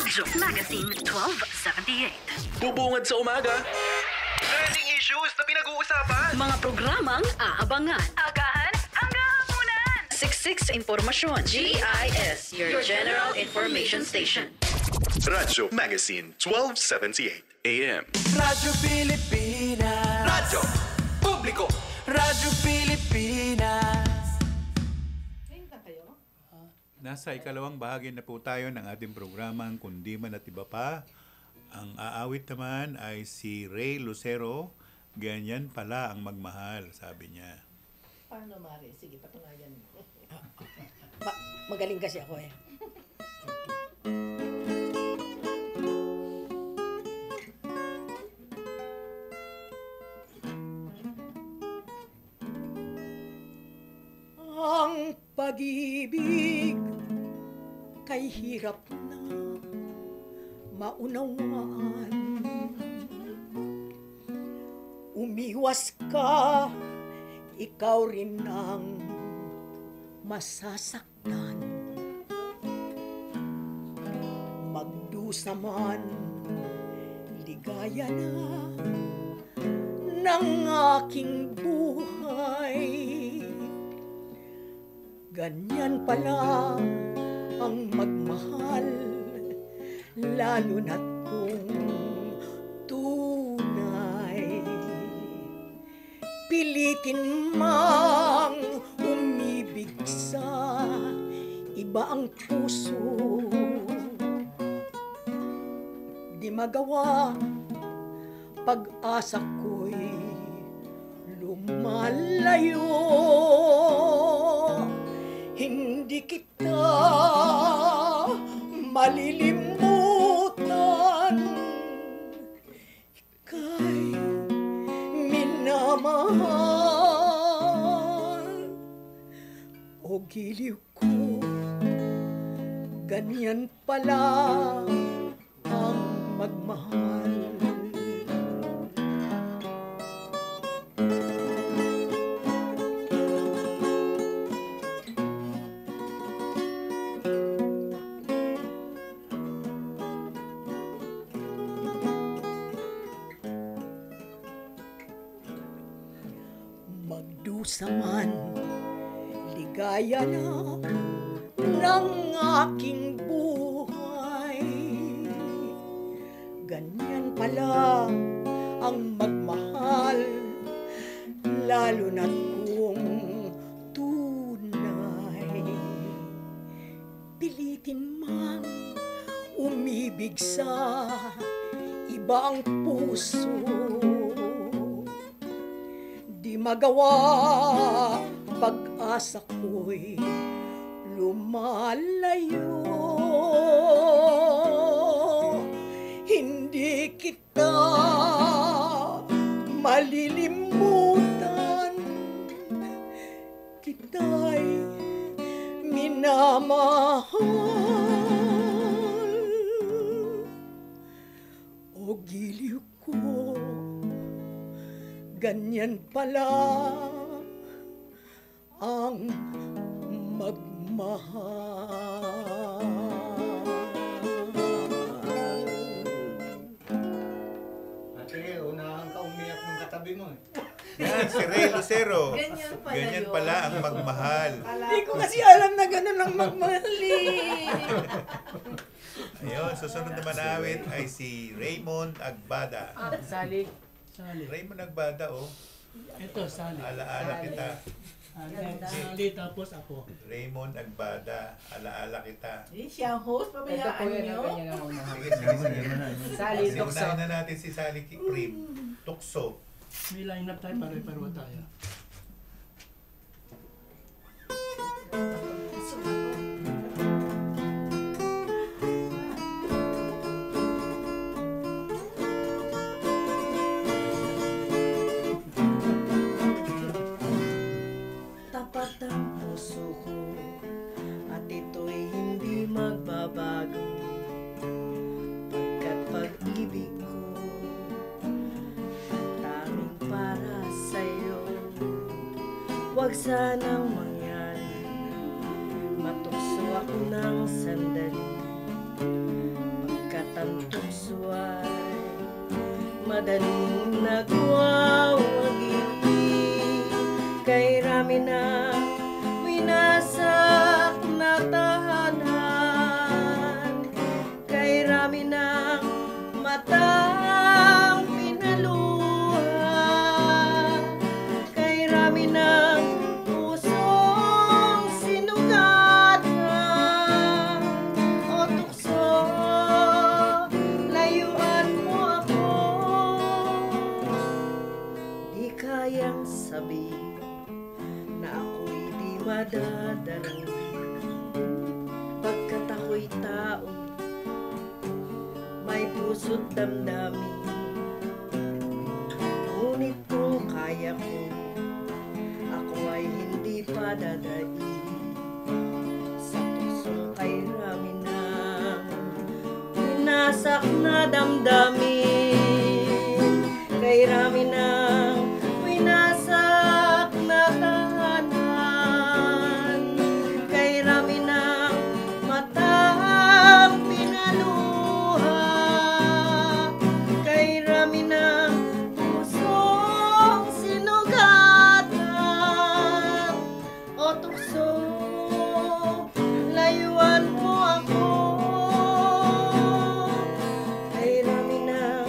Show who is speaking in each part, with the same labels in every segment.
Speaker 1: Radyo Magazine 1278.
Speaker 2: Bubungad sa umaga. Trending issues na pinag-uusapan.
Speaker 1: Mga programang aabangan.
Speaker 3: Agahan hanggang hapunan.
Speaker 1: Siksik sa impormasyon. GIS, your general information station.
Speaker 2: Radyo Magazine 1278 AM.
Speaker 4: Radyo Pilipinas.
Speaker 2: Radyo Publiko.
Speaker 4: Radyo Pilipinas.
Speaker 5: Nasa ikalawang bahagi na po tayo ng ating programang Kundi Man at Iba Pa. Ang aawit naman ay si Ray Lucero. Ganyan pala ang magmahal, sabi niya.
Speaker 6: Paano, Mari? Sige, patunayan mo. Magaling kasi ako eh. Ang pag-ibig kay hirap na maunawaan. Umiwas ka, ikaw rin ang masasaktan. Magdusa man, ligaya na ng aking buhay. Ganyan pala ang magmahal, lalo na't kung tunay. Pilitin mang umibig sa iba ang puso, di magawa, pag-asa ko'y lumalayo. Hindi kita malilimutan, ika'y minamahal. O giliw ko, ganyan pala ang magmahal. Magdusaman, ligaya na ng aking buhay. Ganyan pala ang magmahal, lalo na't kung tunay. Pilitin man umibig sa ibang puso, di magawa, pag-asa ko'y lumalayo. Hindi kita malilimutan, kita'y minamahal. O giliw ko, ganyan pala ang magmahal.
Speaker 7: Ate, unahan ka umiyak ng katabi mo eh.
Speaker 5: Yan, si Ray Lucero.
Speaker 6: Ganyan pala
Speaker 5: Pala ang magmahal.
Speaker 6: Hindi ko kasi alam na gano'n ang magmahal eh.
Speaker 5: Ayun, susunod naman awit ay si Raymond Agbada.
Speaker 8: Sali.
Speaker 5: Raymond Agbada, oh.
Speaker 8: Ito, Sali.
Speaker 5: Alaala kita.
Speaker 8: Sali tapos ako.
Speaker 5: Raymond Agbada, alaala kita.
Speaker 6: Siya ang host, pabayaan niyo.
Speaker 8: Sali, tukso.
Speaker 5: Simunahin na natin si Sally Prim. Tukso.
Speaker 8: May line up tayo, pare-pareho tayo.
Speaker 6: Tapat ang puso ko at ito'y hindi magbabago, pagkat pag-ibig ko tanging para sa'yo. Huwag sanang mangyari, matukso ako ng sandali, madaling nagwawagi, kay rami na winasak na tahanan, kay rami na matang pinaluha, kay rami na pusong sinugatan. O tukso, layuan mo ako, di kayang sabihin na ako'y di madadalangin, pagkat ako'y taong may puso't damdamin. Ngunit kung kaya ko, ako ay hindi pa dadaig sa tuksong kay rami ng winasak na damdamin, kay rami ng winasak na tahanan, kay rami ng matang pinaluha, kay rami ng pusong sinugatan. O tukso, layuan mo ako, kay rami ng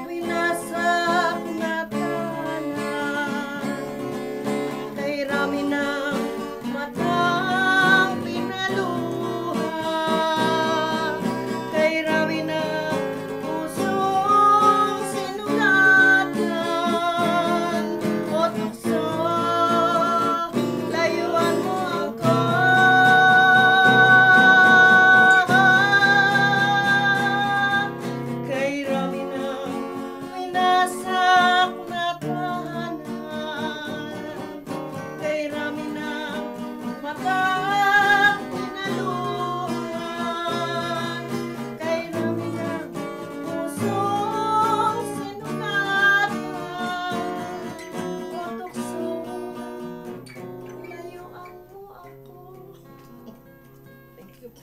Speaker 6: winasak na tahanan, kay rami ng matang pinaluha, kay rami ng pusong sinugatan. O tukso, layuan mo ako, kay rami ng winasak na tahanan, kay rami ng matang pinaluhan, kay rami ng pusong sinugatan. O tukso, layuan mo ako. Thank you po.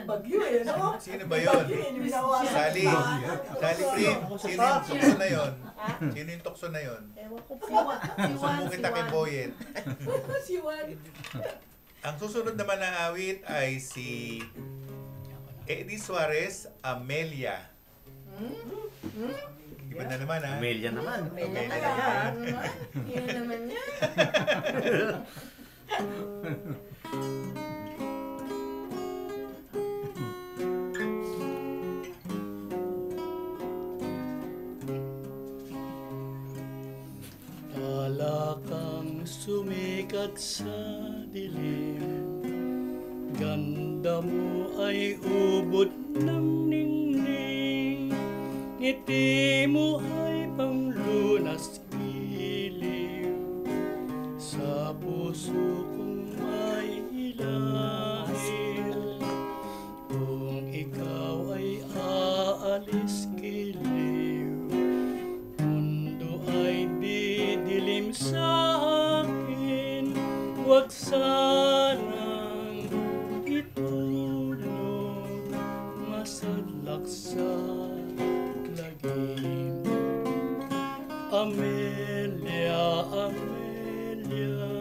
Speaker 6: Bagyo eh, no?
Speaker 5: Sino ba yun? Sally. Sally Prim. Sino yung tukso na yun? Sino yung tukso na yun?
Speaker 6: Ewan ko po.
Speaker 5: Susumbong kita kay Boyet.
Speaker 6: Si Juan.
Speaker 5: Ang susunod naman na awit ay si Eddie Suarez, Amelia. Iba na naman ha?
Speaker 9: Amelia naman.
Speaker 5: Amelia naman.
Speaker 6: Yun naman yan.
Speaker 8: Tala kang sumikat sa dilim, ganda mo ay ubod ng ningning, ngiti mo ay panglunas giliw, sa puso kong may hilahil, kung ikaw ay aalis giliw, mundo ay didilim sa akin, huwag sanang itulog, masadlak sa lagim. Amelia, Amelia,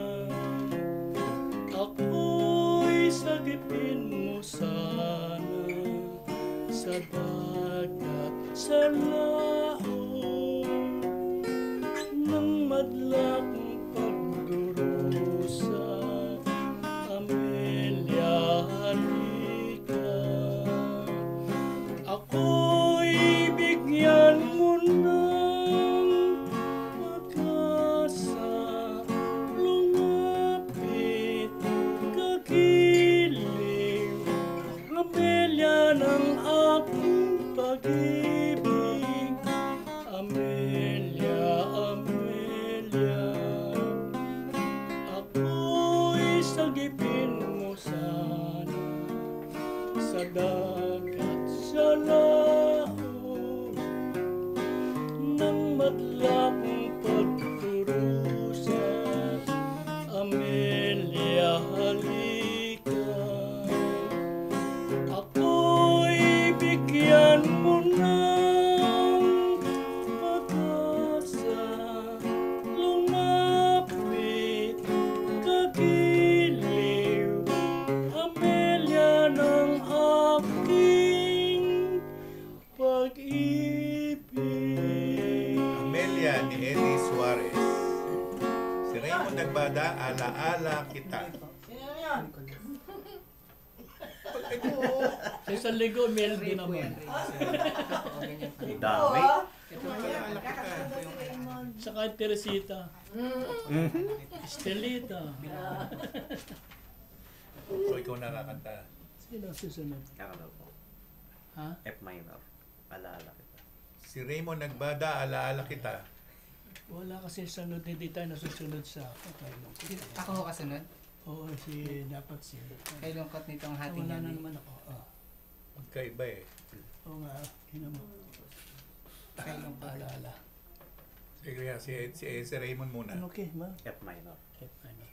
Speaker 8: ako'y sagipin mo sana sa dagat, sa laho ng madlak pagdurusa. Amelia, halika, ako'y bigyan mo ng pag-asa, lumapit, kakiling, Amelia ng aking pag-ibig. Amelia, Amelia, ako'y sagipin mo sana sa dagat, sa laho ng madlak pagdurusa. Amelia, halika, ako'y bigyan mo ng
Speaker 5: Nagbada, Alaala Kita.
Speaker 8: Sa isang linggo, meron din naman.
Speaker 9: Dami.
Speaker 8: Saka Teresita. Estelita.
Speaker 5: So, ikaw nakakanta.
Speaker 8: Sino susunod?
Speaker 9: Kakalaw po.
Speaker 8: Ha?
Speaker 9: F minor. Alaala kita.
Speaker 5: Si Raymond Nagbada, Alaala Kita.
Speaker 8: Wala kasi sunod, hindi tayo nasusunod sa
Speaker 10: Ako ho kasunod?
Speaker 8: Oo, dapat si...
Speaker 10: Kay lungkot nitong hating
Speaker 8: Wala na
Speaker 10: gabi.
Speaker 8: naman ako.
Speaker 5: Magkaiba eh.
Speaker 8: Oo nga, yun naman.
Speaker 10: Kay lungkot.
Speaker 8: Alaala.
Speaker 5: Sige, si Raymond muna.
Speaker 8: Ano okay, ma?
Speaker 9: F minor.
Speaker 8: F minor.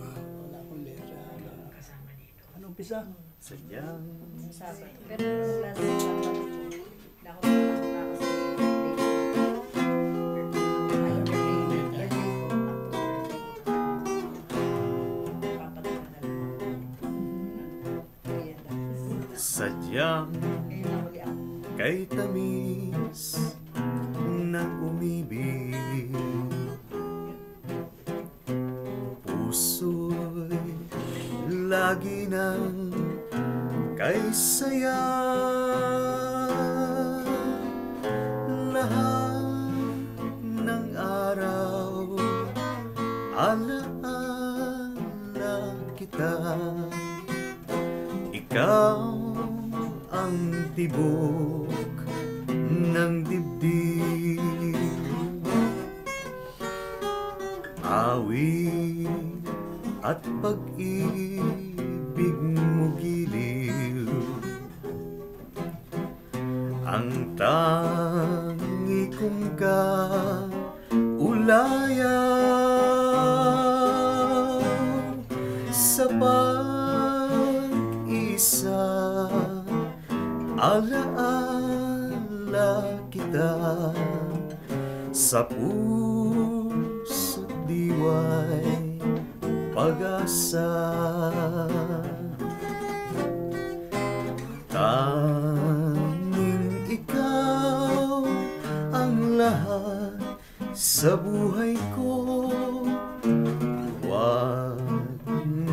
Speaker 8: Wala akong letra. Ano umpisa?
Speaker 9: Sadyang
Speaker 6: Pero last time, na ako
Speaker 9: sadyang kay tamis ng umibig, puso'y lagi ng kay saya, lahat ng araw alaala kita. Ikaw ang tibok ng dibdib, awit at pag-ibig mo giliw, ang tangi kong kaulayaw sa pag-isa. Alaala kita sa puso't diwa'y pag-asa. Tanging ikaw ang lahat sa buhay ko. Huwag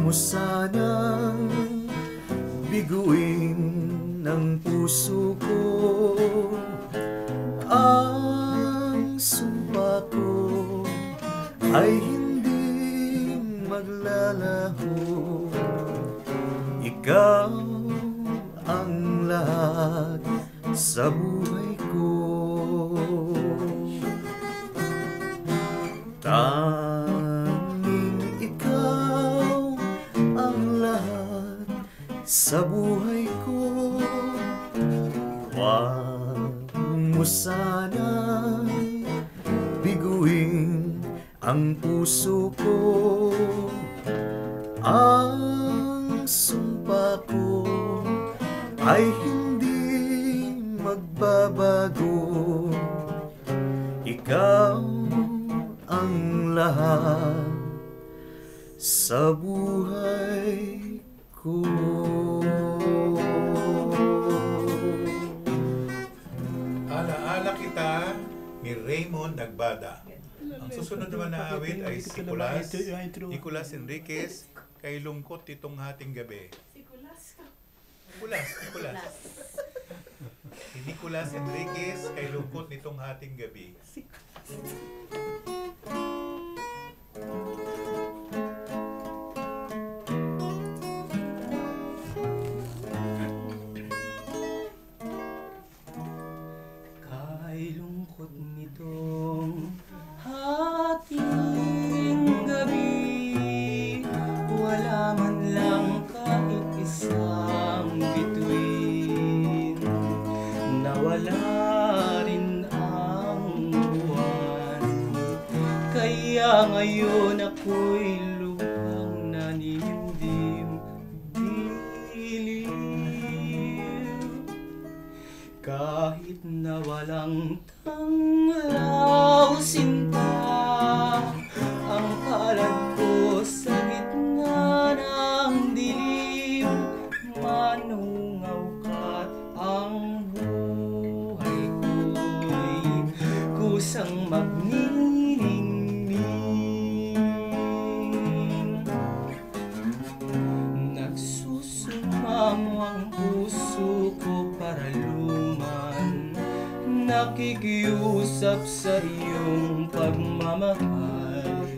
Speaker 9: mo sanang biguin ng puso ko, ang sumpa ko ay hindi maglalaho. Ikaw ang lahat sa buhay ko. Tanging ikaw ang lahat sa buhay ko. Huwag mo sanang biguin ang puso ko, ang sumpa ko ay hindi magbabago. Ikaw ang lahat sa buhay ko.
Speaker 5: Alaala Kita ni Raymond Nagbada. Ang susunod naman na awit ay si Nicolas Enriquez, Kay Lungkot Itong Hating Gabi. Nicolas. Si Nicolas Enriquez, Kay Lungkot Nitong Hating Gabi.
Speaker 10: Kay lungkot nitong hating gabi, wala man lang kahit isang bituin, nawala rin ang buwan. Kaya ngayon ako'y lubhang naninimdim dilim. Kahit na walang tanglaw sinta, ang palad ko sa gitna ng nakikiusap sa iyong pagmamahal.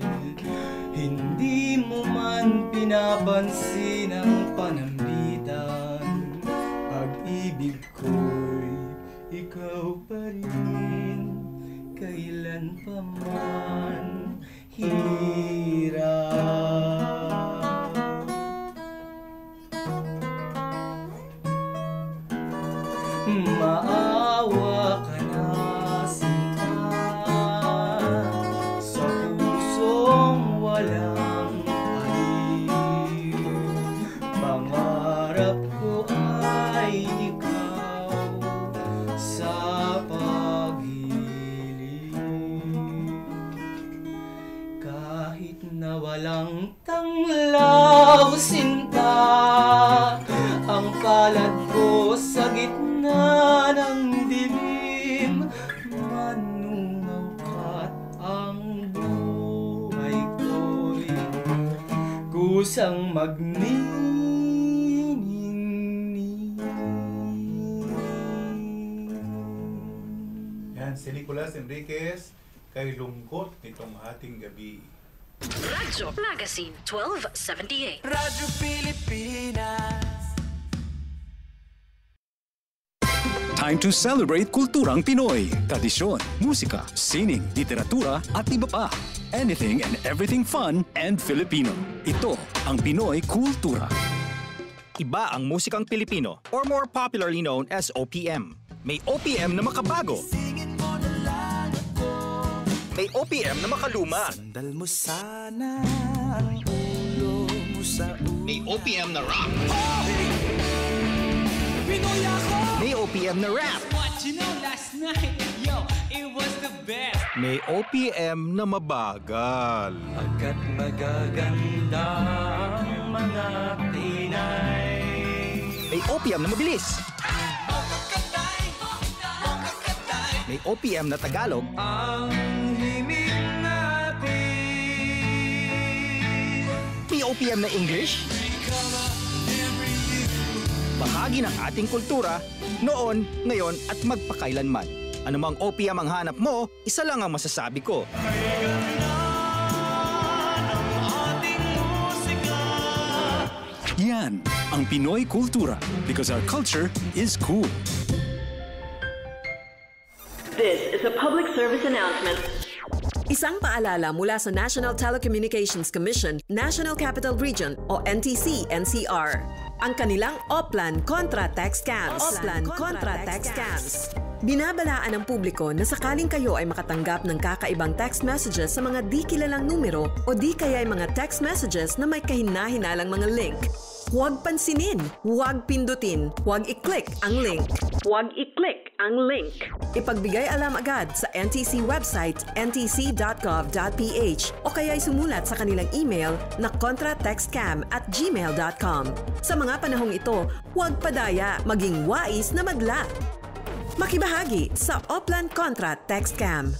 Speaker 10: Hindi mo man pinapansin ang panambitan. Pag-ibig ko'y ikaw pa rin, kailan pa man hirap. Maawa ka na, sinta, sa pusong walang aliw. Pangarap ko ay ikaw sa pag-ibig. Kahit na walang tanglaw, sinta, ang palad ko sa gitna ng dilim. Manungaw ang buhay ko'y kusang magniningning.
Speaker 5: Yan, si Nicolas Enriquez, kay lungkot nitong ating gabi.
Speaker 1: Radyo Magazine 1278.
Speaker 4: Radyo Pilipinas.
Speaker 11: Time to celebrate kulturang Pinoy. Tradisyon, musika, sining, literatura at iba pa. Anything and everything fun and Filipino. Ito ang Pinoy Kultura.
Speaker 12: Iba ang musikang Pilipino or more popularly known as OPM. May OPM na makabago. May OPM na makaluma.
Speaker 4: Sandal mo sana ang ulo mo sa ulo.
Speaker 12: May OPM na rock.
Speaker 4: Pinoy ako!
Speaker 12: May OPM na rap.
Speaker 4: What you know last night, yo, it was the best.
Speaker 12: May OPM na mabagal.
Speaker 4: Pagkat magaganda ang mga Pinay.
Speaker 12: May OPM na mabilis. May OPM na Tagalog.
Speaker 4: Ang himig natin.
Speaker 12: May OPM na English. Bahagi ng ating kultura, noon, ngayon at magpakailanman. Anumang OPM ang hanap mo, isa lang ang masasabi ko.
Speaker 11: Yan ang Pinoy Kultura because our culture is cool.
Speaker 1: This is a public service announcement.
Speaker 13: Isang paalala mula sa National Telecommunications Commission, National Capital Region o NTC-NCR. Ang kanilang Oplan Contra Text Scams. Oplan Contra Text Scams. Binabalaan ng publiko na sakaling kayo ay makatanggap ng kakaibang text messages sa mga di kilalang numero o di kaya ay mga text messages na may kahina-hinalang mga link. Huwag pansinin, huwag pindutin, huwag i-click ang link.
Speaker 1: Huwag i-click ang link.
Speaker 13: Ipagbigay alam agad sa NTC website ntc.gov.ph o kaya'y sumulat sa kanilang email na contratextcam@gmail.com. Sa mga panahong ito, huwag padaya, maging wais na magla. Makibahagi sa Oplan Contra Text Scam.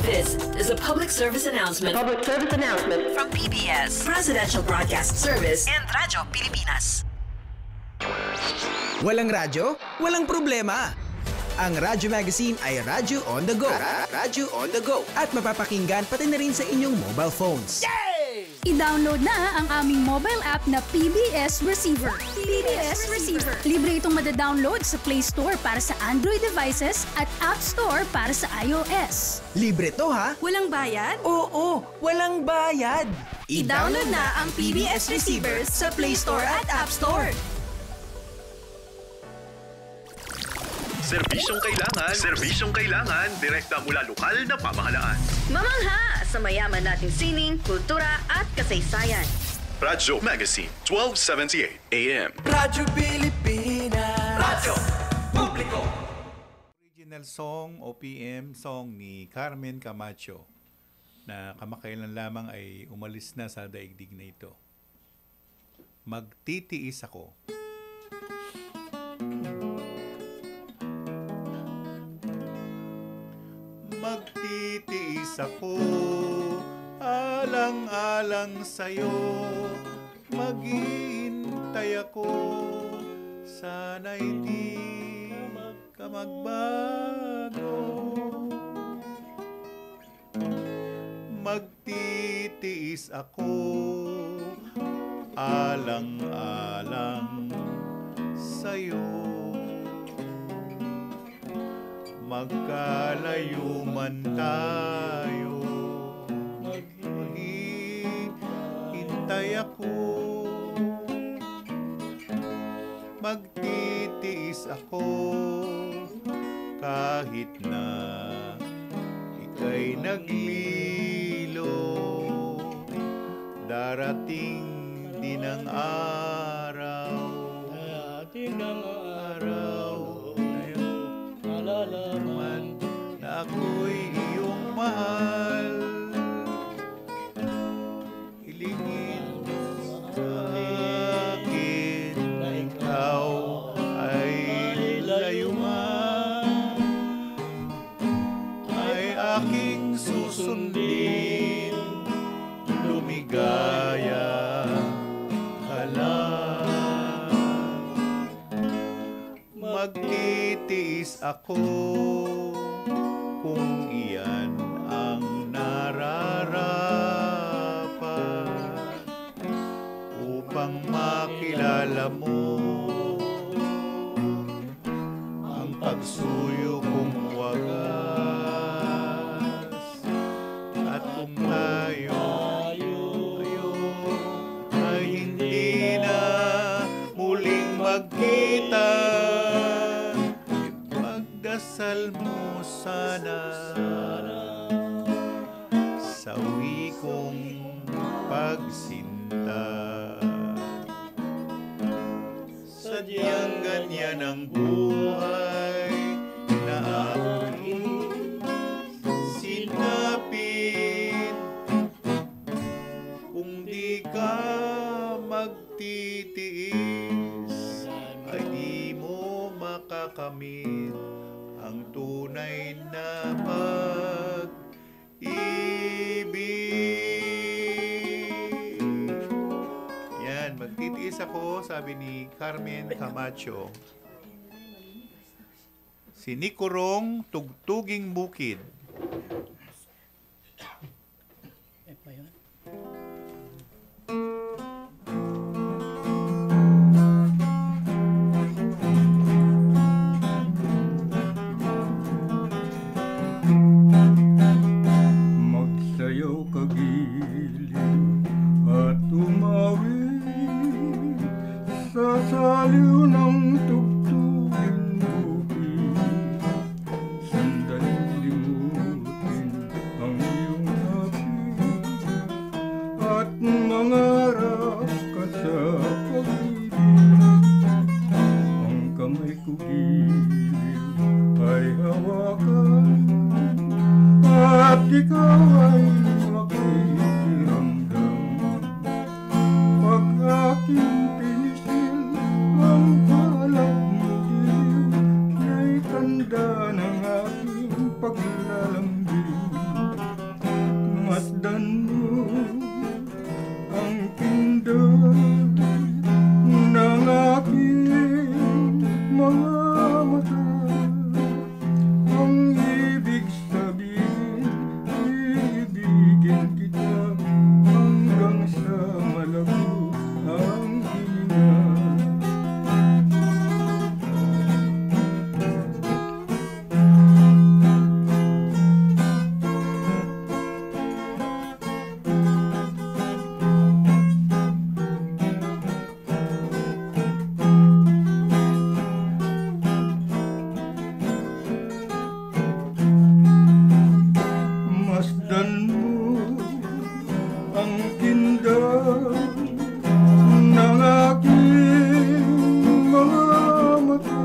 Speaker 1: This is a public service announcement. Public service announcement from PBS, Presidential Broadcast Service, and Radyo Pilipinas.
Speaker 14: Walang radyo? Walang problema. Ang Radyo Magazine ay Radyo on the go. Radyo on the go. At mapapakinggan pati na rin sa inyong mobile phones.
Speaker 15: I-download na ang aming mobile app na PBS Receiver. PBS Receiver. Libre itong madadownload sa Play Store para sa Android devices at App Store para sa iOS.
Speaker 14: Libre to ha?
Speaker 13: Walang bayad?
Speaker 14: Oo, walang bayad.
Speaker 13: I-download na ang PBS Receiver sa Play Store at App Store.
Speaker 2: Serbisyong kailangan, direkta mula lokal na pamahalaan.
Speaker 1: Mamangha sa mayaman nating sining, kultura at kasaysayan.
Speaker 2: Radyo Magazine 1278 AM.
Speaker 4: Radyo Pilipinas. Radyo Publiko.
Speaker 5: Original song, OPM song ni Carmen Camacho na kamakailan lamang ay umalis na sa daigdig na ito. Magtitiis ako. Magtitiis ako, alang-alang sa'yo. Maghihintay ako, sana'y di magkamali. magbago. Magtitiis ako alang-alang sa'yo. Magkalayo man tayo, maghihintay ako. Magtitiis ako kahit na ika'y naglilo. Darating din ang araw, malalaman na ako'y iyong mahal. Hilingin sa akin na ikaw ay layuan, ay aking susundin. Lumigaya ka lang. Magtitiis ako kung iyan ang nararapat, upang makilala mo ang pagsuyo kong wagas. At kung tayo ay hindi na muling magkita, pagdasal mo sana sa uwi kong pagsinta. Sadyang ganyan ang buhay na aking sinapit. Kung di ka magtitiis, ay di mo makakamit ang tunay na pag-ibig. Yan, magtitiis ako, sabi ni Carmen Camacho. Sinikurong Tugtuging Bukid.
Speaker 10: Magsayaw kagiliw at umawit sa saliw ng tugtuging bukid. Sandaling limutin ang iyong hapit at mangarap ka sa pag-ibig. Ang kamay ko giliw ay hawakan at ikaw ay makikiramdam. Pag aking pinisil ang balat mo diw, kay tanda ng aking paglalambing. Masdan mo ang pindot ng aking mga mata. Ang ibig sabihin, ibigin kita hanggang sa malago ang hininga. Masdan mo ang kindat ng aking mga mata.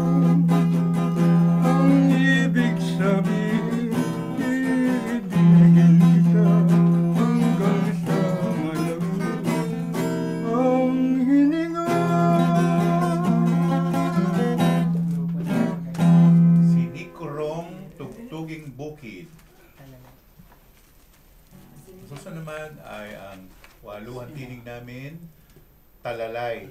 Speaker 10: Ang ibig sabihin, ibigin kita hanggang sa malago ang hininga.
Speaker 5: Sinikurong Tugtuging Bukid. Susunod naman ay ang waluhan tinig namin, Talalay.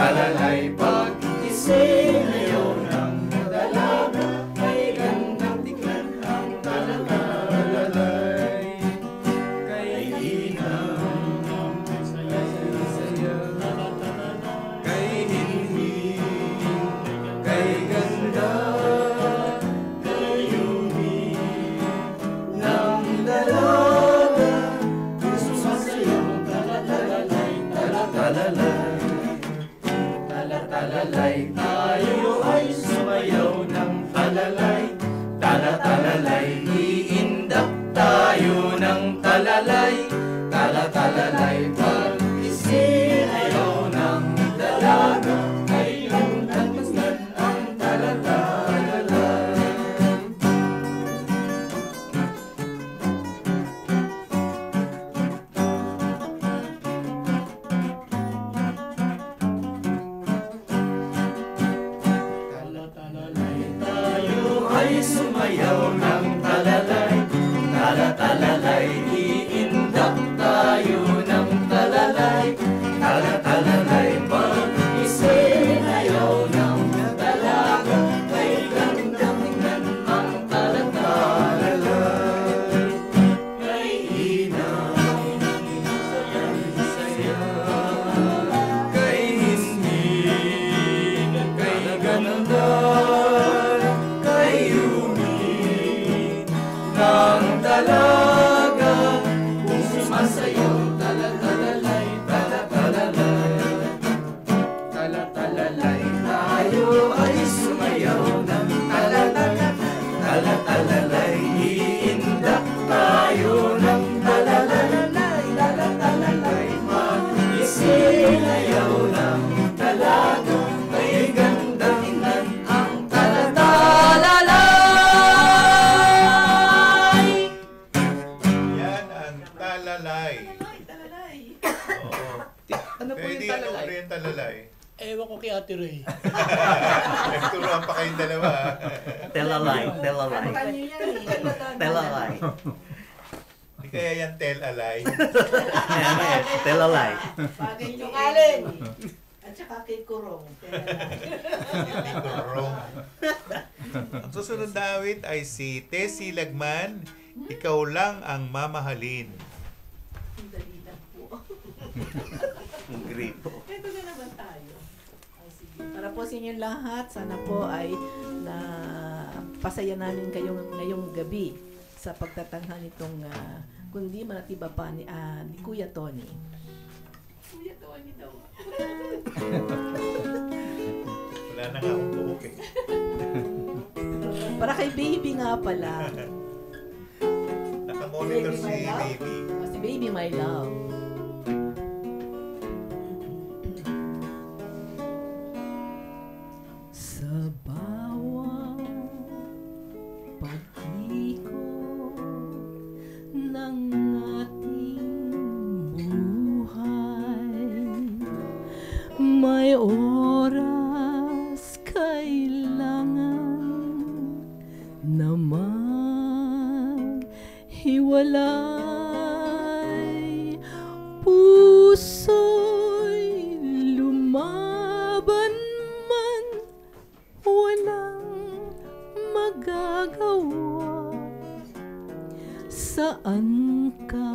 Speaker 9: talalay. Pag-isip ayaw ng dalaga, ay gandang tignan ang talalay. Kay inang saya, kay himig, kay ganda, kay umi ng dalaga, sumasayaw talalay, talalay. Talalay, tayo ay sumayaw ng talalay. Talalay, iindak tayo ng talalay. Talalay, pag-isip ayaw ng dalaga, ay gandang tignan ang talalay. Tayo ay sumayaw ng talalay. Talalay, iindak tayo ng talalay. Talalay, pag-isip ayaw ng dalaga, ay gandang tignan ang talalay. Kay inang saya, kay hismig, kay ganda, kay umi ng dalaga, kung sumasayaw talalay, talalay. Talalay, tayo ay sumayaw ng talalay. Talalay, iindak tayo ng talalay. Talalay, mag-isip ayaw ng dalaga, ay gandang tignan ang talalay.
Speaker 5: Yan ang talalay. Oo.
Speaker 6: Ano po
Speaker 5: Pwede
Speaker 6: yung
Speaker 5: ano
Speaker 6: talalay?
Speaker 5: rin talalay?
Speaker 8: Ewan ko kay Ate Ray.
Speaker 5: Nagturuan pa kayong dalawa.
Speaker 9: Telalay.
Speaker 6: Kanta niyo yan eh.
Speaker 9: Telalay.
Speaker 5: Hindi kaya yan tell-alay.
Speaker 9: Telalay.
Speaker 6: Bagay yung alin. At saka kay Kurong.
Speaker 5: Kurong. Ang susunod na awit ay si Tessie Lagman, Ikaw Lang Ang Mamahalin.
Speaker 6: Ang dali lang po.
Speaker 9: Ang gripo.
Speaker 6: Ito na naman tayo. Ay, sige. Para po sa inyong lahat, sana po ay na pasaya namin kayo ngayong gabi sa pagtatanghal nitong Kundi Man at Iba Pa ni Kuya Tony. Kuya Tony daw.
Speaker 5: Wala na nga akong buhok eh.
Speaker 6: Para kay baby nga pala.
Speaker 5: Nakamonitor si
Speaker 6: My Love?
Speaker 5: baby.
Speaker 6: Oh, si baby my love. Sa bawat pag-ikot ng ating buhay, may oras kailangan na maghiwalay. Puso'y lumaban man, walang magagawa. Saan ka,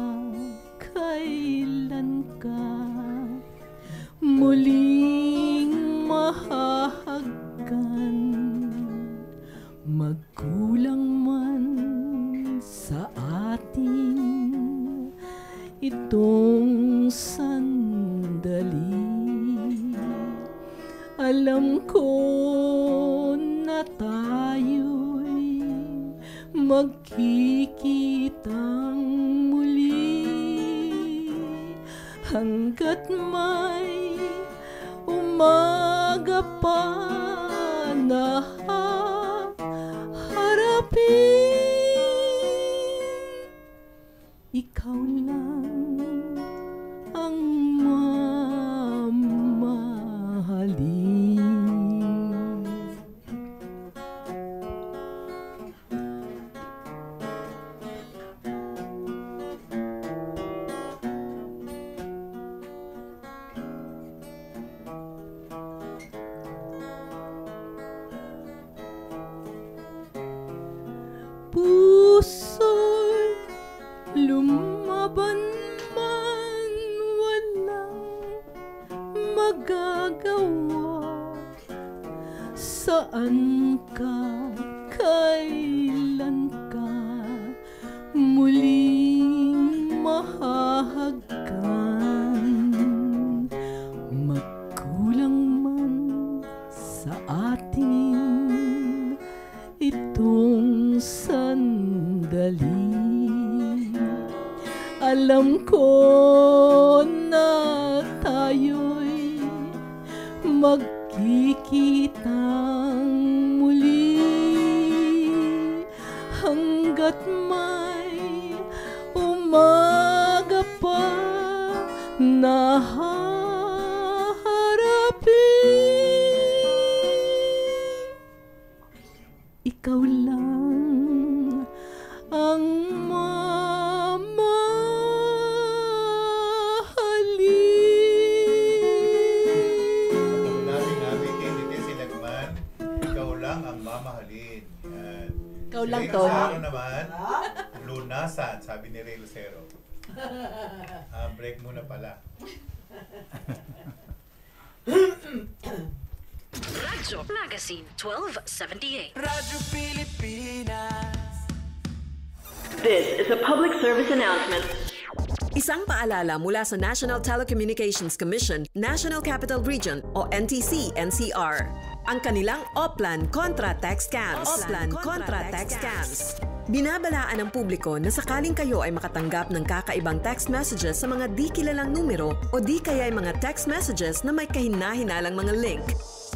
Speaker 6: kailan ka muling mahahagkan? Magkulang man sa atin itong sandali, alam ko na tayo'y magkikitang muli hanggat may umaga pa na harapin. Ikaw lang ang mamahalin. saan ka, kailan ka muling mahahagkan, magkulang man sa atin itong sandali. Alam ko na tayo'y magkikitang muli hanggat may umaga pa na haharapin. Ikaw lang ang
Speaker 5: Ikaw lang, Tony. Ano naman? Lunasan, sabi ni Ray Lucero. Break muna pala.
Speaker 1: Radyo Magazine 1278.
Speaker 14: Radyo Pilipinas.
Speaker 1: This is a public service announcement.
Speaker 13: Isang paalala mula sa National Telecommunications Commission, National Capital Region o NTC-NCR. Ang kanilang Oplan Contra Text Scams. Oplan Contra Text Scams. Binabalaan ng publiko na sakaling kayo ay makatanggap ng kakaibang text messages sa mga di kilalang numero o di kaya ay mga text messages na may kahina-hinalang mga link.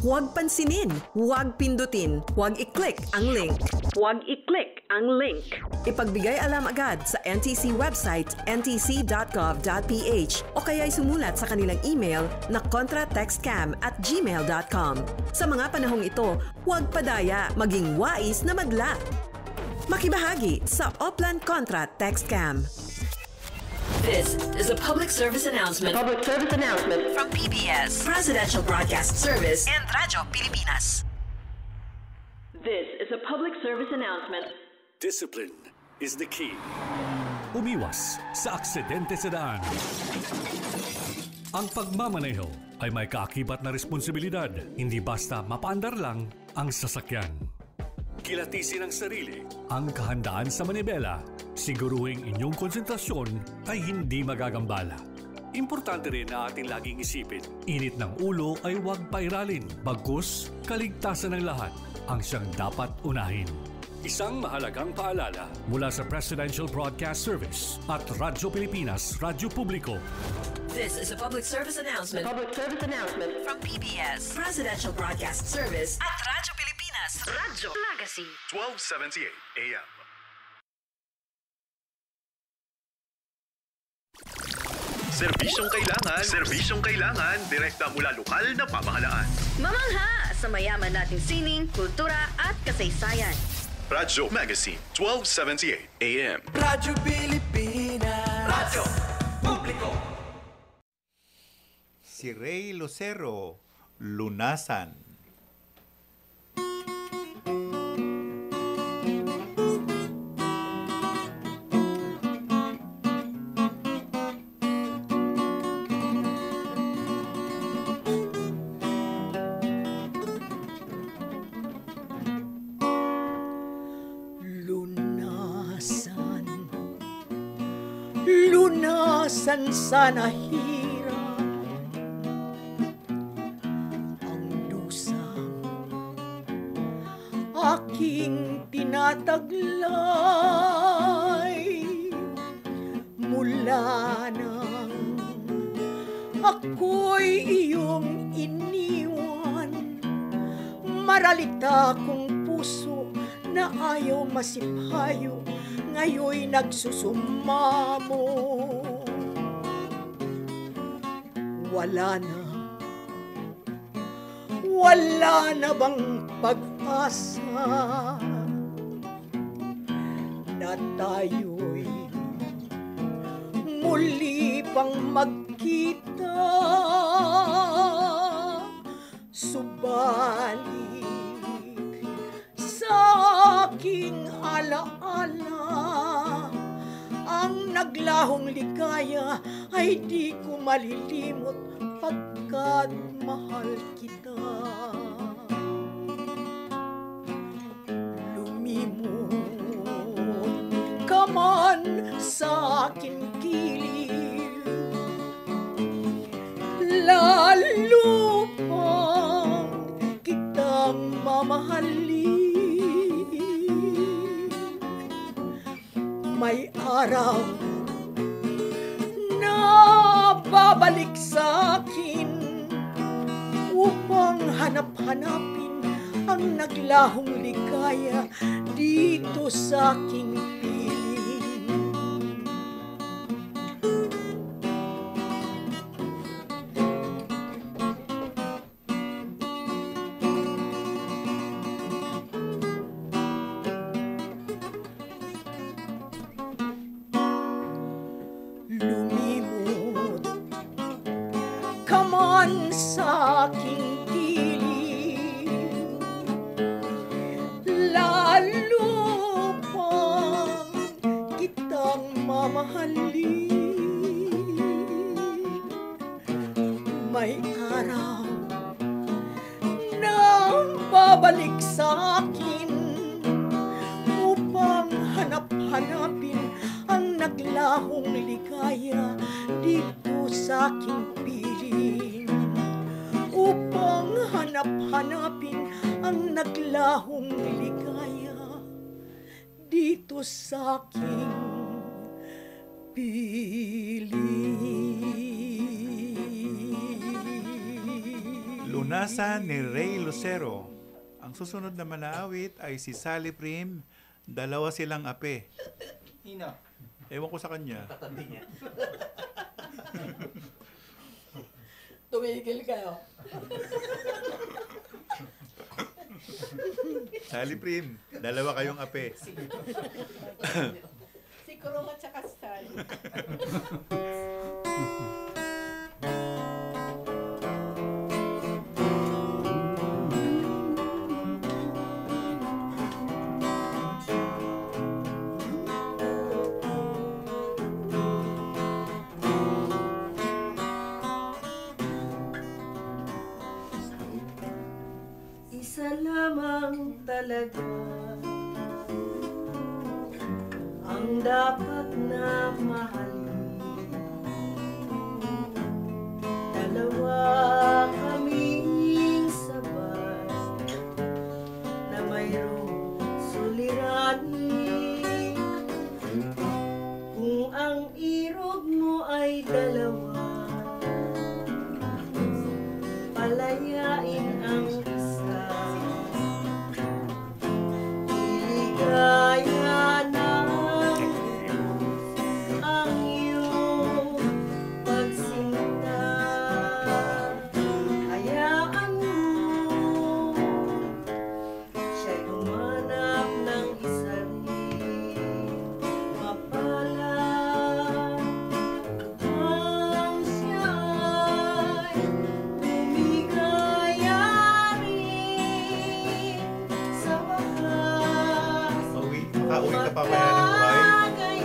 Speaker 13: Huwag pansinin, huwag pindutin, huwag i-click ang link.
Speaker 1: Huwag i-click ang link.
Speaker 13: Ipagbigay alam agad sa NTC website ntc.gov.ph o kaya'y sumulat sa kanilang email na contratextcam@gmail.com. Sa mga panahong ito, huwag padaya, maging wais na madla. Makibahagi sa Oplan Contra Text Scam.
Speaker 1: This is a public service announcement. Public service announcement from PBS, Presidential Broadcast Service, and Radyo Pilipinas. This is a public service announcement.
Speaker 11: Discipline is the key. Umiwas sa aksidente sa daan. Ang pagmamaneho ay may kaakibat na responsibilidad. Hindi basta mapaandar lang ang sasakyan. Kilatisin ang sarili, ang kahandaan sa manibela. Siguruhing inyong konsentrasyon ay hindi magagambala. Importante rin na ating laging isipin, init ng ulo ay huwag pairalin. Bagkus, kaligtasan ng lahat ang siyang dapat unahin. Isang mahalagang paalala mula sa Presidential Broadcast Service at Radyo Pilipinas, Radyo Publiko.
Speaker 1: This is a public service announcement. Public service announcement from PBS, Presidential Broadcast Service at Radyo Pilipinas, Radyo Magazine
Speaker 2: 1278 AM. Serbisyong kailangan, direkta mula lokal na pamahalaan.
Speaker 3: Mamangha sa mayaman nating sining, kultura at kasaysayan.
Speaker 2: Radyo Magazine 1278 AM.
Speaker 14: Radyo Pilipinas.
Speaker 2: Radyo Publiko.
Speaker 5: Si Ray Lucero, Lunasan.
Speaker 16: Lunasan sana hirap ang lusang aking tinataglay mula nang ako'y iyong iniwan. Maralita kong puso na ayaw masipayo, ngayon'y nagsusumamo. Wala na bang pag-asa na tayo'y muli pang magkita? Subalit sa aking alaala, ang naglahong ligaya ay di ko malilimot pagkat mahal kita. aking kilid, lalo pang kitang mamahalin. May araw na babalik sa akin upang hanap-hanapin ang naglahong ligaya dito sa aking piling. Lumimot ka man sa aking lalo pang kitang mamahalin. May araw na babalik sa akin upang hanap-hanapin ang naglahong ligaya dito sa aking piling. Upang hanap-hanapin ang naglahong ligaya dito sa aking piling.
Speaker 5: Lunasan ni Ray Lucero. Ang susunod na manaawit ay si Sally Prim. Dalawa silang ape.
Speaker 7: Hina.
Speaker 5: Ewan ko sa kanya.
Speaker 9: Katabi niya.
Speaker 16: Tumigil kayo.
Speaker 5: Sally Prim, dalawa kayong ape.
Speaker 6: Si Kurong at saka Sally.
Speaker 17: Isa lamang talaga ang dapat na mahalin. Dalawa kaming sabay na mayroong suliranin. Kung ang irog mo ay dalawa, palayain ang isa. Iligaya ng ang iyong pagsinta. Hayaan mo siya'y humanap ng isa rin. Mapalad ang siya'y tumigaya rin sa wakas.
Speaker 5: Makauwi ka pa kaya ng buhay? Lagi?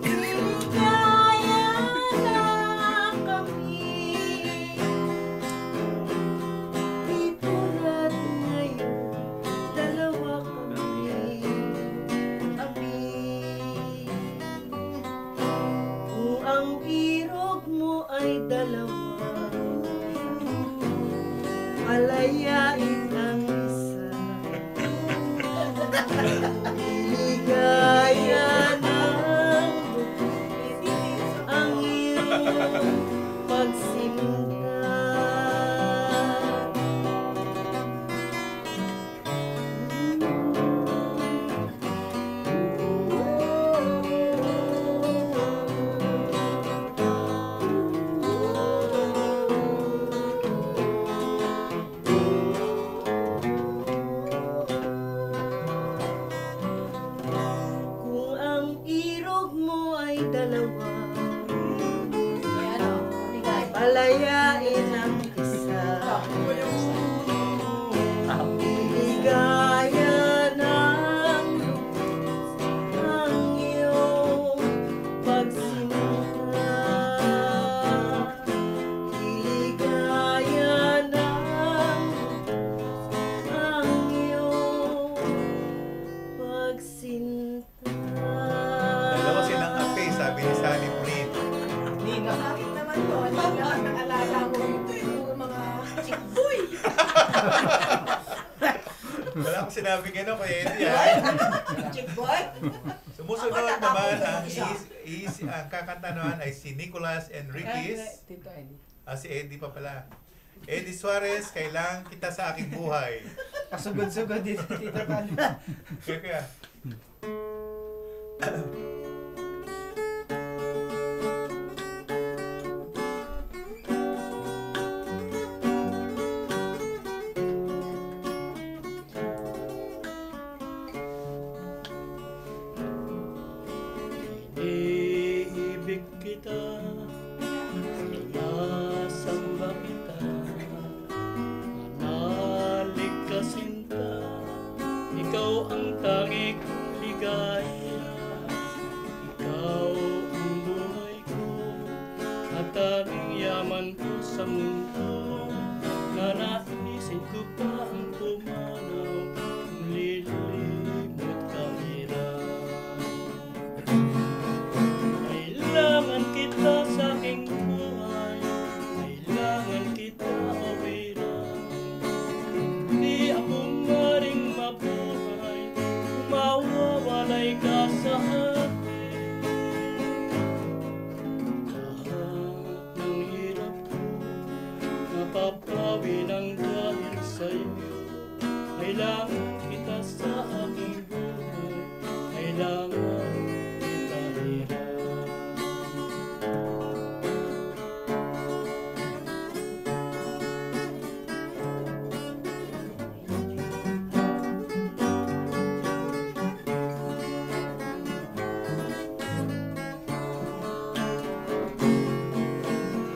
Speaker 17: Ligaya na kami. Dito na't ngayon, dalawa kami. Kung ang irog mo ay dalawa, palayain ang isa. Ligaya ng ang iyong pagsinta.
Speaker 5: pag sinabing ano kay Eddie,
Speaker 16: Chick boy?
Speaker 5: Sumusunod naman ang kakanta naman ay si Nicolas Enriquez. Si Eddie pa pala. Eddie Suarez, kailangan kita sa aking buhay.
Speaker 18: Pasugod-sugod dito, Tito Pan.
Speaker 5: Kaya.
Speaker 8: Iibig kita, sinasamba kita, manalig ka sinta, ikaw ang tanging ligaya, ikaw ang buhay ko, at tanging yaman ko sa mundo, na naisin ko pa ang pumanaw, kung lilimot ka hirap. Kailangan kita sa aking buhay, kailangan kita o hirap. Hindi ako maring mabuhay, mawawalay ka sa akin. Lahat ng hirap ko, napapawi ng dahil sa'yo. Kailangan kita sa aking buhay, kailangan kita hirap.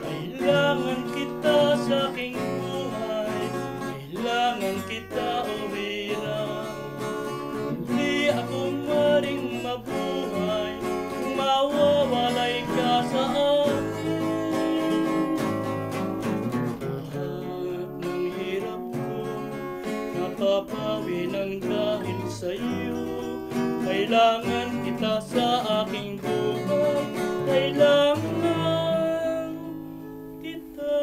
Speaker 8: Kailangan kita sa aking buhay, kailangan kita o hirap. Hindi ako maring mabuhay, kung mawawalay ka sa akin. Lahat ng hirap ko, napapawi ng dahil sa'yo. Kailangan kita sa aking buhay, kailangan kita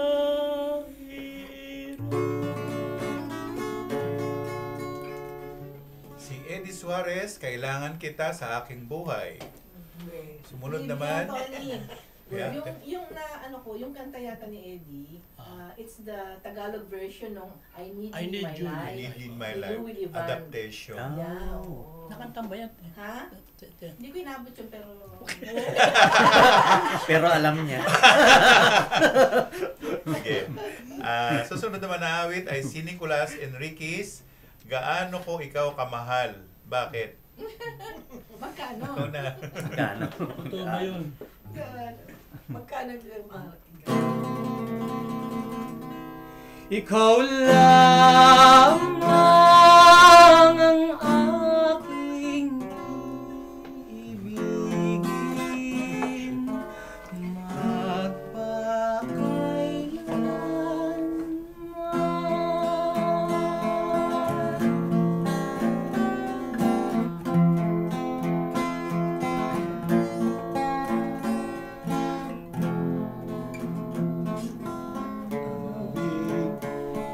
Speaker 5: Si Eddie Suarez, kailangan kita sa aking buhay. Sumunod naman. Yeah.
Speaker 6: Yung kanta yata ni Eddie, it's the Tagalog version ng I Need You in My Life.
Speaker 5: Louie Ivan. Adaptation.
Speaker 6: Yeah.
Speaker 8: Nakantang ba yan?
Speaker 6: Ha? Hindi ko inabot yun, pero...
Speaker 9: Pero alam niya.
Speaker 5: Okay. Susunod naman na awit ay si Nicolas Enriquez, Gaano Ko Ikaw Kamahal. Bakit?
Speaker 6: Magkano?
Speaker 5: Ikaw na.
Speaker 9: Magkano?
Speaker 8: Ito ba yun?
Speaker 6: Magkano?
Speaker 18: Ikaw lamang ang aking ibigin,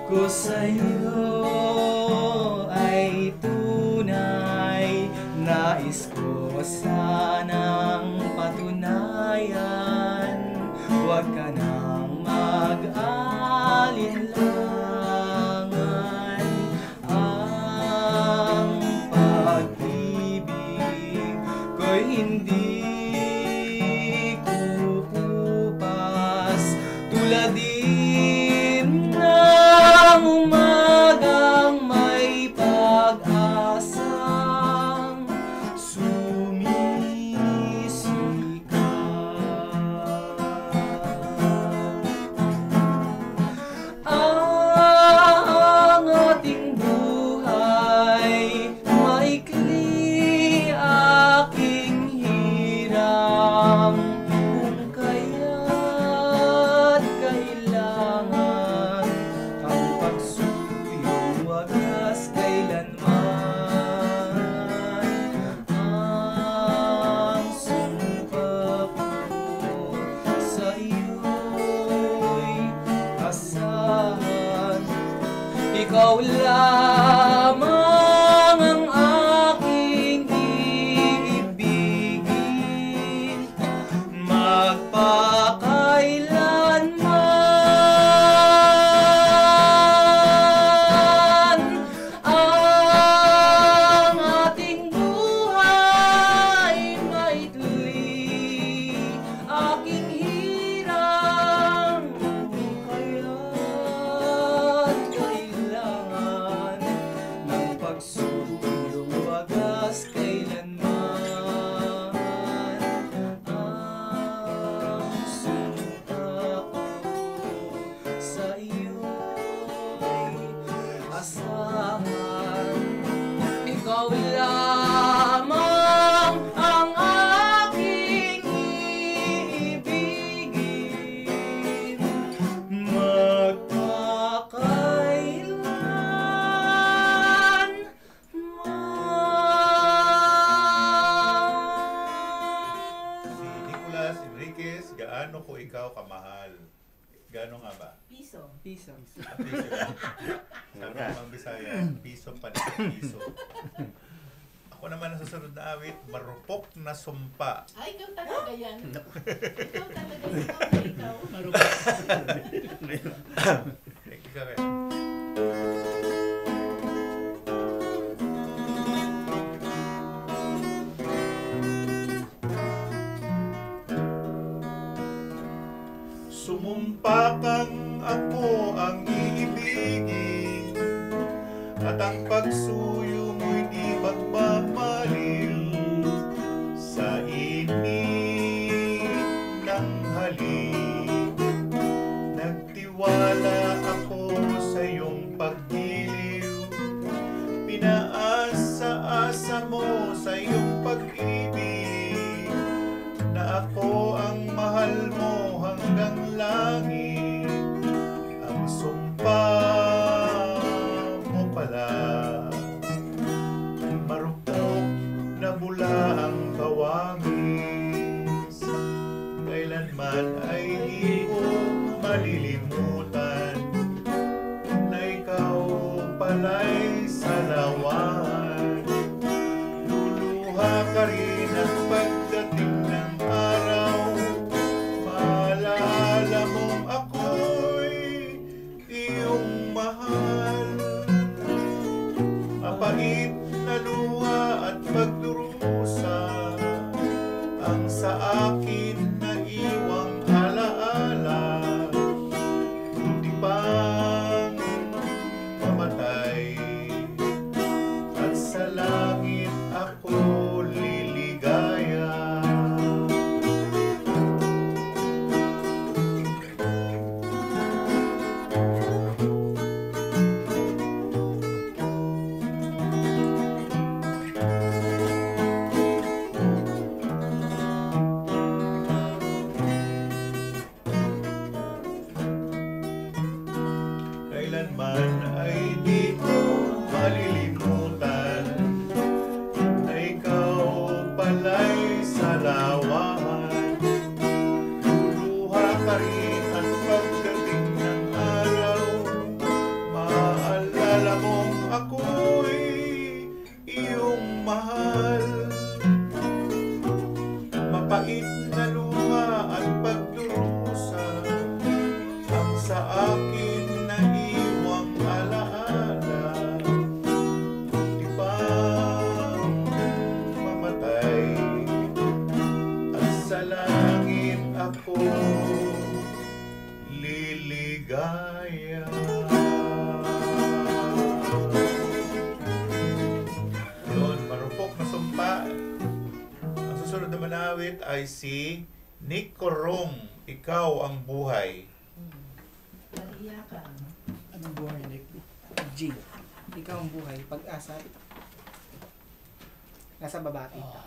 Speaker 18: ko sa'yo ay tunay, nais ko sanang patunayan, huwag ka nang mag-alinlangan. Ang pag-ibig ko'y hindi kukupas, tulad din ng umagang may pag-asang sumisikat. Ang ating buhay maikli, aking hiram, kung kaya't kailangan ang pagsuyong wagas kailanman. Ang sumpa ko sa iyo'y asahan, ikaw lamang Piso.
Speaker 5: Sabi ng Bisaya, piso pa rin, piso. Ako naman ang susunod na awit, marupok na sumpa.
Speaker 6: Ay, ikaw talaga yan. Ikaw talaga yan. Ikaw.
Speaker 8: Marupok.
Speaker 5: Ikaw eh. Sumumpa kang ako ang iibigin, at ang pagsuyo mo'y di magmamaliw. Sa init ng halik, nagtiwala ako sa iyong paggiliw. Pinaasa-asa mo sa iyong pag-ibig, na ako ang mahal mo hanggang langit. Ang sumpa mo pala, marupok na bula ang kawangis. Kailanman ay di ko malilimutan, na ikaw pala'y salawan. Luluha ka rin ang pagdating ng araw, maalala mong ako'y iyong mahal. Mapait na luha at pagdurusa ang sa akin na iwang alaala. Buti pang mamatay, at sa langit ako liligaya. Kailanman ay di ko malilimutan, na ikaw pala'y salawan. Luluha ka rin at pagdating ng araw, maalala mong ako'y iyong mahal. Mapait na luha at pagdurusa ang sa akin na iwang alaala. Di bang mamatay, at sa langit ako liligaya. Yun, marupok na sumpa. Ang susunod na manawit ay si Nick Corong, Ikaw ang Buhay.
Speaker 6: Naiyakan.
Speaker 18: Anong buhay, Nick? G. Ikaw ang buhay. Pag-asa. Nasa baba, tita.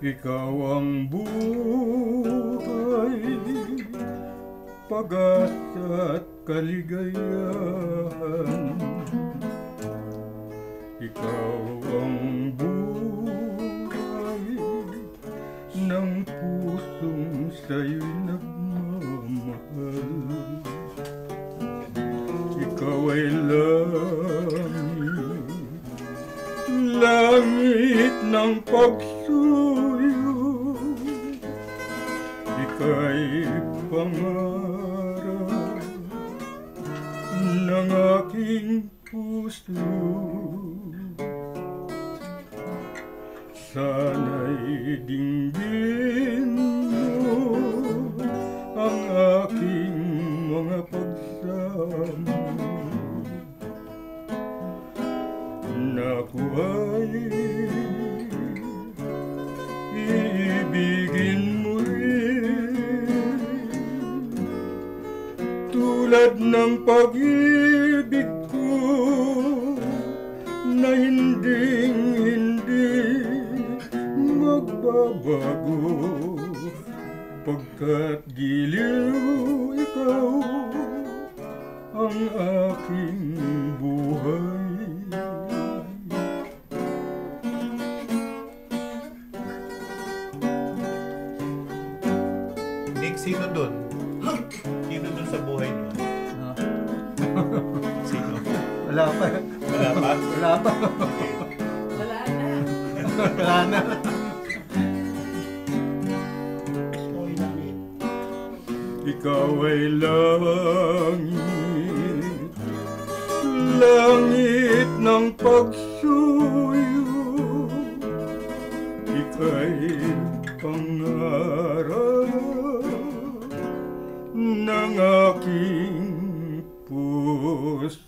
Speaker 10: Ikaw ang buhay, pag-asa at kaligayahan. Ikaw ang buhay ng pusong sa'yo'y nagmamahal. Ikaw ay langit, langit ng pagsuyo. Ika'y pangarap ng aking puso. Sana'y dinggin mo ang aking mga pagsamo, na ako ay iibigin mo rin, tulad ng pag-ibig ko na hinding-hindi magbabago, pagkat giliw ikaw ang aking buhay.
Speaker 5: Nick, sino dun? Sino dun sa buhay mo? Sino?
Speaker 7: Wala pa.
Speaker 5: Wala pa?
Speaker 7: Wala pa.
Speaker 6: Wala na.
Speaker 7: Wala na.
Speaker 10: Ikaw ay langit, langit ng pagsuyo. Ika'y pangarap ng aking puso.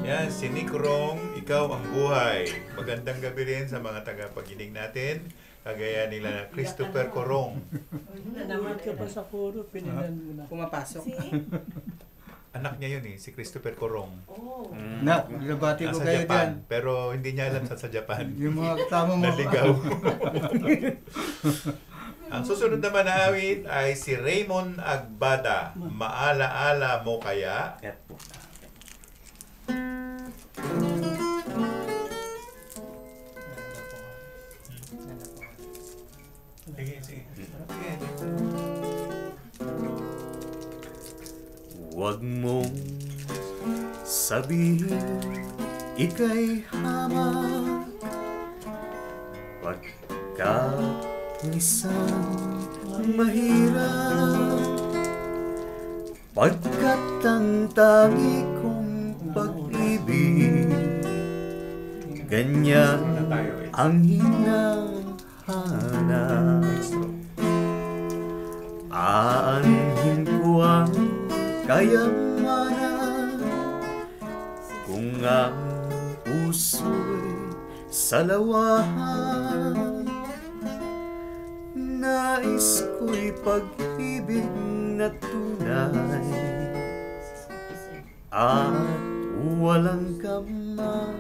Speaker 5: Yan, si Nick Rong, Ikaw ang Buhay. Magandang gabi rin sa mga tagapaginig natin. Kagaya nila Christopher Corong.
Speaker 8: Naman ka pa sa puro, pininan mo na.
Speaker 18: Pumapasok.
Speaker 5: Anak niya yun si Christopher Corong.
Speaker 7: Na, binabati ko
Speaker 5: Nasa
Speaker 7: kayo
Speaker 5: Japan,
Speaker 7: dyan.
Speaker 5: pero hindi niya alam sa Japan.
Speaker 7: Yung mga kasama mo.
Speaker 5: Naligaw. Ang susunod naman na awit ay si Raymond Agbada. Maala-ala mo kaya? Sige, sige.
Speaker 9: Huwag mong sabihin ika'y hamak pagkat isang mahirap pagkat ang tangi kong pag-ibig ganyan ang hinahanap. Aanhin ko ang kayamanan kung ang puso'y salawahan. Nais ko'y pag-ibig na tunay at walang kamatayan.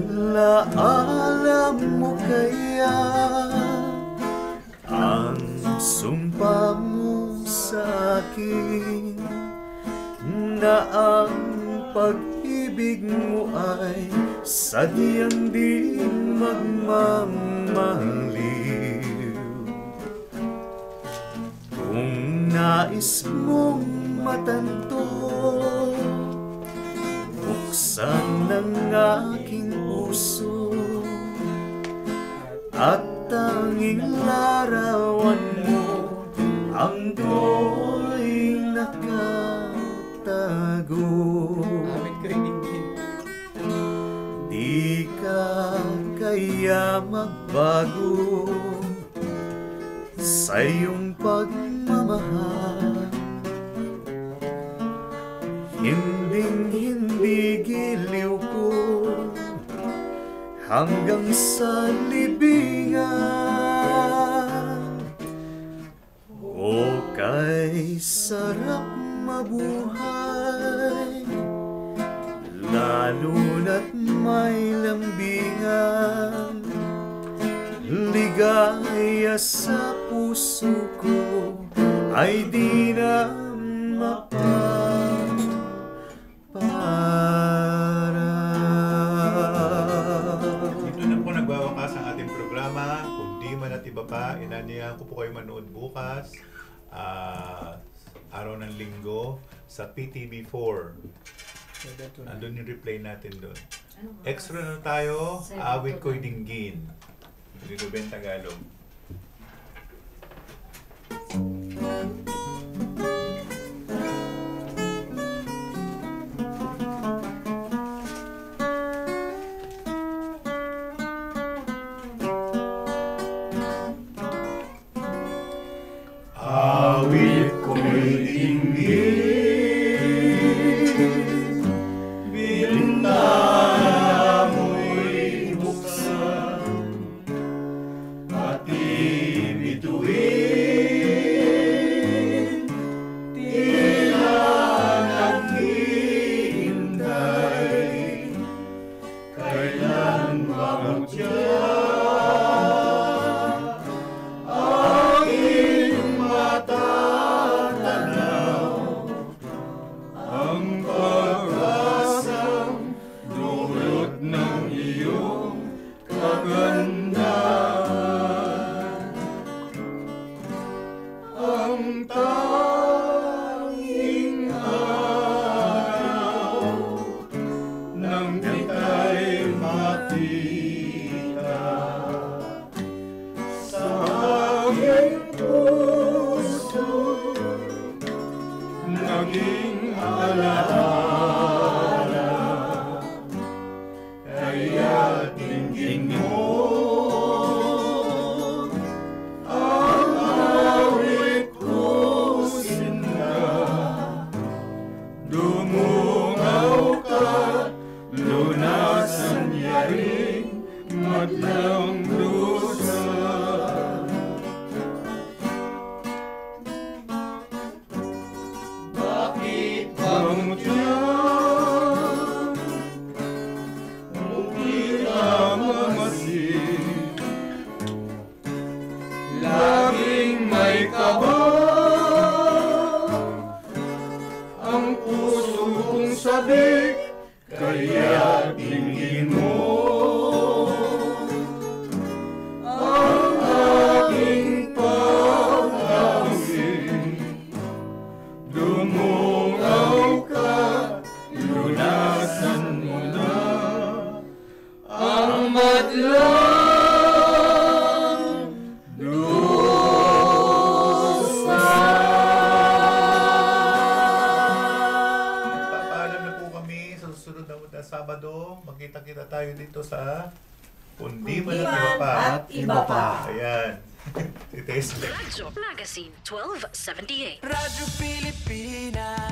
Speaker 9: Maala-ala mo kaya ang sumpa mo sa akin na ang pag-ibig mo ay sadyang di magmamaliw. Kung nais mong matanto, buksan ng aking puso at tanging larawan mo ang do'y nakatago. Di ka kaya magbago sa iyong pagmamahal. Hinding-hindi giliw ko hanggang sa libingan. O kay sarap mabuhay, lalo na't may lambingan. Ligaya sa puso ko ay di na
Speaker 5: Dito na po nagwawakas ang ating programa. Kung di man at iba pa, inanihan ko po kayo manood bukas, araw ng linggo, sa PTV4. Andun yung replay natin doon. Extra na tayo, Awit Ko'y Dinggin. Ruben Tagalog.
Speaker 10: Awit ko'y dinggin, bintana mo'y buksan, at naging alaala. Kaya tingin mo ang awit ko, sinda. Dumungaw ka, lunasan niya rin madlang lusa. Bakit bang diyan hindi na mamasid? Laging may kaba ang puso kong sabik. Kaya tingin mo ang aking pag-awit. Dumungaw ka, lunasan mo na ang madlang lusa.
Speaker 5: Papaalam na po kami sa susunod na Sabado. Magkita-kita tayo dito sa Kundi Man at Iba Pa. Ayan. Si Tesla.
Speaker 1: Radyo Magazine 1278.
Speaker 4: Radyo Pilipinas.